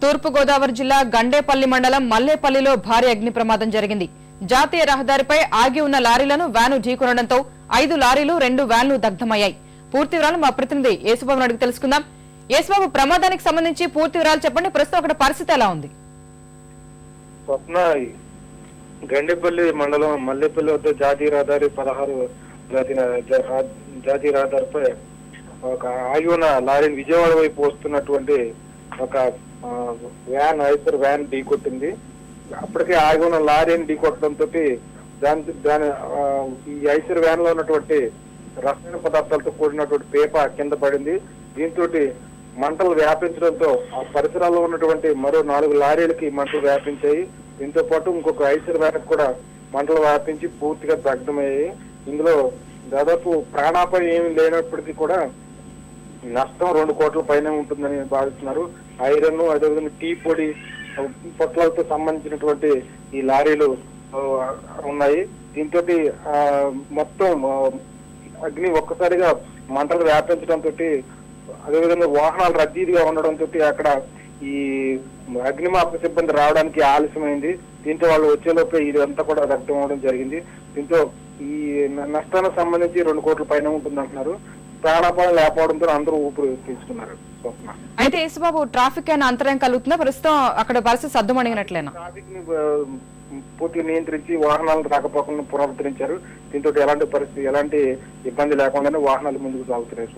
తూర్పు గోదావరి జిల్లా గండేపల్లి మండలం మల్లేపల్లిలో భారీ అగ్ని ప్రమాదం జరిగింది. జాతీయ రహదారిపై ఆగి ఉన్న లారీలను వ్యాను ఢీకొనడంతో 5 లారీలు 2 వ్యాన్లు దగ్ధమయ్యాయి. పూర్తి వివరాలు మా ప్రతినిధి యేసుబాబును అడిగి తెలుసుకుందాం. యేసుబాబు, ప్రమాదానికి సంబంధించి పూర్తి వివరాలు చెప్పండి. ప్రస్తుతం అక్కడ పరిస్థితి ఎలా ఉంది? గండేపల్లి మండలం మల్లేపల్లి వద్ద జాతీయ రహదారి 16 జాతీయ రహదారిపై ఒక ఆగి ఉన్న లారీని విజయవాడ వైపు వస్తున్నటువంటి ఒక వ్యాన్ ఐసర్ వ్యాన్ ఢీకొట్టింది. అప్పటికే ఆగి ఉన్న లారీని ఢీకొట్టడంతో దాని ఈ ఐసర్ వ్యాన్ లో ఉన్నటువంటి రసాయన పదార్థాలతో కూడినటువంటి పేప కింద పడింది. దీంతో మంటలు వ్యాపించడంతో ఆ పరిసరాల్లో ఉన్నటువంటి మరో 4 లారీలకి మంటలు వ్యాపించాయి. దీంతో పాటు ఇంకొక ఐసర్ వ్యాన్ కూడా మంటలు వ్యాపించి పూర్తిగా దగ్ధమయ్యాయి. ఇందులో దాదాపు ప్రాణాపాయం ఏమి లేనప్పటికీ కూడా నష్టం 2 కోట్ల పైన ఉంటుందని భావిస్తున్నారు. ఐరన్, అదేవిధంగా టీ పొడి పొట్లాలతో సంబంధించినటువంటి ఈ లారీలు ఉన్నాయి. దీంతో మొత్తం అగ్ని ఒక్కసారిగా మంటలు వ్యాపించడంతో అదేవిధంగా వాహనాలు రద్దీగా ఉండడంతో అక్కడ ఈ అగ్నిమాపక సిబ్బంది రావడానికి ఆలస్యమైంది. దీంతో వాళ్ళు వచ్చేలోపే ఇదంతా కూడా దగ్ధం అవడం జరిగింది. దీంతో ఈ నష్టానికి సంబంధించి 2 కోట్ల పైన ఉంటుందంటున్నారు. ప్రాణాపాయం లేకపోవడంతో అందరూ ఊపిరి పీల్చుకున్నారు. అయితే యేసుబాబు, ట్రాఫిక్ అయినా అంతరాయం కలుగుతుందా? ప్రస్తుతం అక్కడ పరిస్థితి సద్దుమణిగినట్లేనా? ట్రాఫిక్ ని పూర్తిగా నియంత్రించి వాహనాలను రాకపోకుండా పునరుద్ధరించారు. దీంతో ఎలాంటి ఇబ్బంది లేకుండానే వాహనాలు ముందుకు సాగుతున్నాయి.